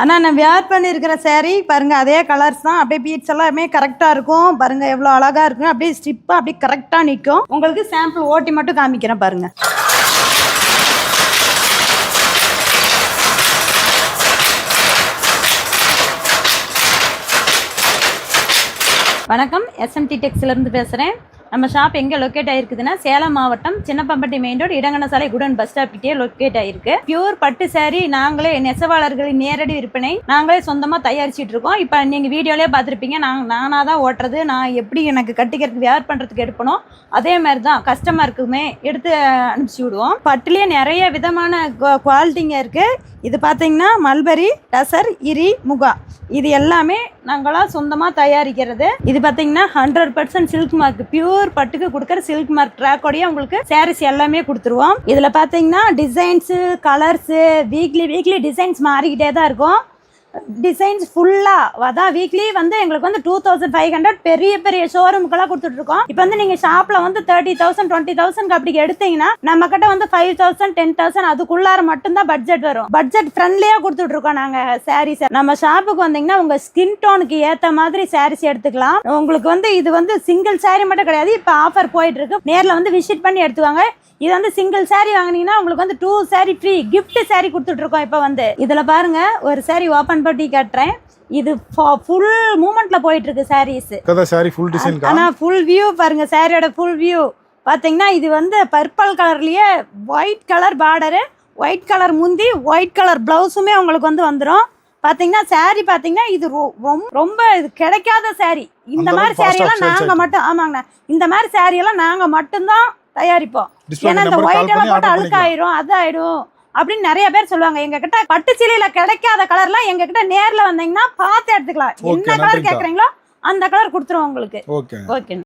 ஆனா நான் வியர் பண்ணியிருக்கிற saree பாருங்க, அதே கலர்ஸ் தான். அப்படியே பீட்ஸ் எல்லாமே கரெக்டா இருக்கும். பாருங்க எவ்வளவு அழகா இருக்கு. அப்படியே ஸ்டிப்பா அப்படியே கரெக்டா நிக்கும். உங்களுக்கு சாம்பிள் ஓட்டி மட்டும் காமிக்கிறேன் பாருங்க. வணக்கம், SMT டெக்ஸ்ல இருந்து பேசுறேன். நம்ம ஷாப் எங்கே லொக்கேட் ஆயிருக்குதுன்னா, சேலம் மாவட்டம் சின்னப்பம்பட்டி மெயின் ரோடு இடங்கன சாலை குடன் பஸ் ஸ்டாப் கிட்டே லொக்கேட் ஆயிருக்கு. பியூர் பட்டு சாரி நாங்களே நெசவாளர்களின் நேரடி விற்பனை நாங்களே சொந்தமாக தயாரிச்சிட்டு இருக்கோம். இப்போ நீங்கள் வீடியோலேயே பார்த்துருப்பீங்க, நானாக தான் ஓட்டுறது. நான் எப்படி எனக்கு கட்டிக்கிறதுக்கு வியர் பண்ணுறதுக்கு எடுப்பணும், அதே மாதிரி தான் கஸ்டமருக்குமே எடுத்து அனுப்பிச்சி விடுவோம். பட்டுலேயே நிறைய விதமான குவாலிட்டிங்க இருக்குது. இது பார்த்தீங்கன்னா மல்பரி, டசர், இரி, முகா இது எல்லாமே நாங்களாம் சொந்தமாக தயாரிக்கிறது. இது பார்த்தீங்கன்னா 100% சில்க் மார்க், பியூர் பட்டுக்கு கொடுக்குற சில்க் மார்க் ட்ராக்கோடையே உங்களுக்கு சாரீஸ் எல்லாமே கொடுத்துருவோம். இதில் பார்த்தீங்கன்னா டிசைன்ஸு, கலர்ஸு வீக்லி டிசைன்ஸ் மாறிக்கிட்டே தான் இருக்கும். டிசைன்ஸ் ஃபுல்லாக அதான் வீக்லி வந்து எங்களுக்கு வந்து 2500 பெரிய பெரிய ஷோரூமுக்கெல்லாம் கொடுத்துட்ருக்கோம். இப்போ வந்து நீங்கள் ஷாப்பில் வந்து 30,000 20,000 அப்படி எடுத்தீங்கன்னா நம்ம கிட்ட வந்து 5,000 10,000 அதுக்குள்ளார மட்டும்தான் பட்ஜெட் வரும். பட்ஜெட் ஃப்ரெண்ட்லியாக கொடுத்துட்ருக்கோம் நாங்கள் சாரீஸ். நம்ம ஷாப்புக்கு வந்தீங்கன்னா உங்கள் ஸ்கின் டோனுக்கு ஏற்ற மாதிரி சாரீஸ் எடுத்துக்கலாம். உங்களுக்கு வந்து இது வந்து சிங்கிள் சாரீ மட்டும் கிடையாது, இப்போ ஆஃபர் போயிட்டு இருக்கு. நேரில் வந்து விசிட் பண்ணி எடுத்துவாங்க. இது வந்து சிங்கிள் சாரீ வாங்கினீங்கன்னா உங்களுக்கு வந்து 2 சாரீ ஃப்ரீ கிஃப்ட் சாரீ கொடுத்துட்ருக்கோம். இப்போ வந்து இதில் பாருங்க, ஒரு சாரீ ஓப்பன் பண்ணி காட்டுறேன். இது ஃபுல் மூமெண்ட்ல போயிட்டு இருக்கு சாரீஸ். Sari full design. ஆனா ஃபுல் வியூ பாருங்க, சாரியோட ஃபுல் வியூ பாத்தீங்கன்னா இது வந்து பர்பிள் கலர்லயே white colour border, white colour முந்தி, ஒயிட் கலர் பிளவுஸுமே உங்களுக்கு வந்து வந்துடும். பாத்தீங்கன்னா சாரி பாத்தீங்கன்னா இது ரொம்ப இது கிடைக்காத சாரி. இந்த மாதிரி சாரி எல்லாம் நாங்க மட்டும், ஆமாங்கண்ணா, இந்த மாதிரி சாரி எல்லாம் நாங்க மட்டும்தான் தயாரிப்போம். ஏன்னா இந்த ஒயிட் எல்லாம் போட்டு அழுக்காயிரும், அது ஆயிடும் அப்படின்னு நிறைய பேர் சொல்லுவாங்க. எங்க கிட்ட பட்டு சீலையில கிடைக்காத கலர்லாம் எங்க கிட்ட நேர்ல வந்தீங்கன்னா பார்த்து எடுத்துக்கலாம். என்ன கலர் கேக்குறீங்களோ அந்த கலர் கொடுத்துருவோம் உங்களுக்கு. ஓகே.